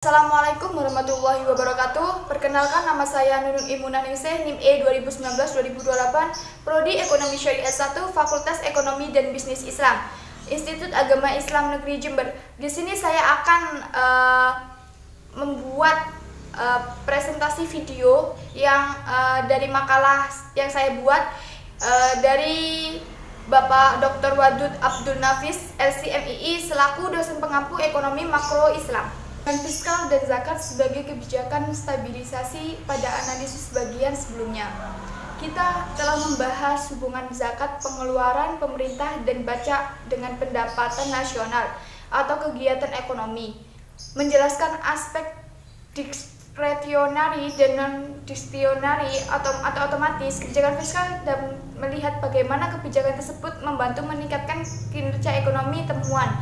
Assalamualaikum warahmatullahi wabarakatuh. Perkenalkan, nama saya Nunun Imunah Ningsih, NIM E 2019-2028, Prodi Ekonomi Syariah 1, Fakultas Ekonomi dan Bisnis Islam, Institut Agama Islam Negeri Jember. Di sini saya akan membuat presentasi video yang dari makalah yang saya buat dari Bapak Dr. Wadud Abdul Nafis, LCMII, selaku dosen pengampu ekonomi makro Islam. Fiskal dan zakat sebagai kebijakan stabilisasi. Pada analisis bagian sebelumnya, kita telah membahas hubungan zakat, pengeluaran pemerintah, dan baca dengan pendapatan nasional atau kegiatan ekonomi, menjelaskan aspek diskretionari dan non-diskretionari atau otomatis kebijakan fiskal, dan melihat bagaimana kebijakan tersebut membantu meningkatkan kinerja ekonomi. Temuan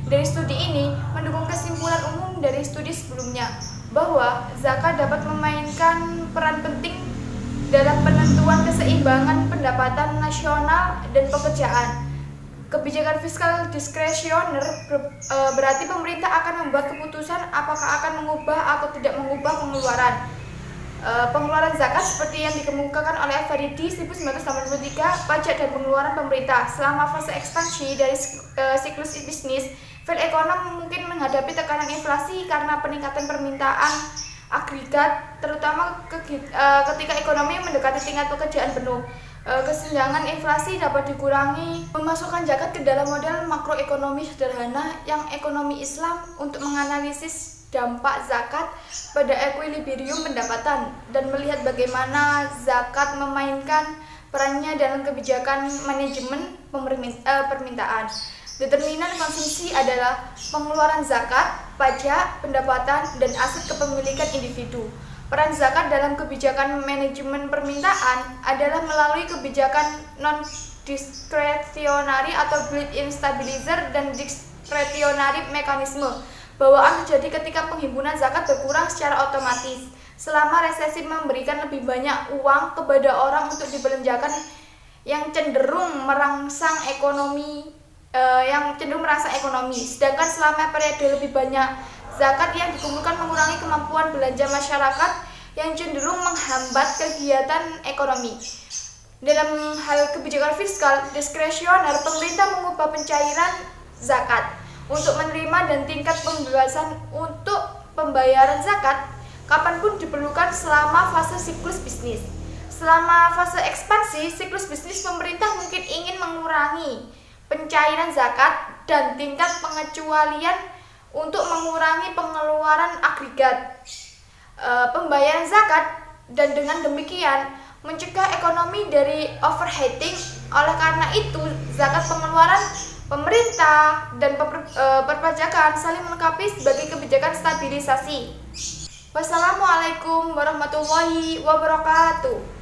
dari studi ini mendukung kesimpulan umum dari studi sebelumnya bahwa zakat dapat memainkan peran penting dalam penentuan keseimbangan pendapatan nasional dan pekerjaan. Kebijakan fiskal diskresioner berarti pemerintah akan membuat keputusan apakah akan mengubah atau tidak mengubah pengeluaran zakat seperti yang dikemukakan oleh Faridi 1983, pajak dan pengeluaran pemerintah. Selama fase ekspansi dari siklus bisnis, fil ekonom mungkin menghadapi tekanan inflasi karena peningkatan permintaan agregat, terutama ketika ekonomi mendekati tingkat pekerjaan penuh. Kesenjangan inflasi dapat dikurangi memasukkan zakat ke dalam model makroekonomi sederhana yang ekonomi Islam untuk menganalisis dampak zakat pada ekuilibrium pendapatan dan melihat bagaimana zakat memainkan perannya dalam kebijakan manajemen permintaan. Determinan konsumsi adalah pengeluaran zakat, pajak, pendapatan, dan aset kepemilikan individu. Peran zakat dalam kebijakan manajemen permintaan adalah melalui kebijakan non-diskretionari atau built-in stabilizer dan diskretionari mekanisme. Bawaan terjadi ketika penghimpunan zakat berkurang secara otomatis selama resesi memberikan lebih banyak uang kepada orang untuk dibelanjakan yang cenderung merangsang ekonomi, sedangkan selama periode lebih banyak zakat yang dikumpulkan mengurangi kemampuan belanja masyarakat yang cenderung menghambat kegiatan ekonomi. Dalam hal kebijakan fiskal diskresioner, pemerintah mengubah pencairan zakat untuk menerima dan tingkat pembebasan untuk pembayaran zakat kapanpun diperlukan selama fase siklus bisnis. Selama fase ekspansi siklus bisnis, pemerintah mungkin ingin mengurangi pencairan zakat dan tingkat pengecualian untuk mengurangi pengeluaran agregat pembayaran zakat, dan dengan demikian mencegah ekonomi dari overheating. Oleh karena itu, zakat, pengeluaran pemerintah, dan perpajakan saling melengkapi sebagai kebijakan stabilisasi. Wassalamualaikum warahmatullahi wabarakatuh.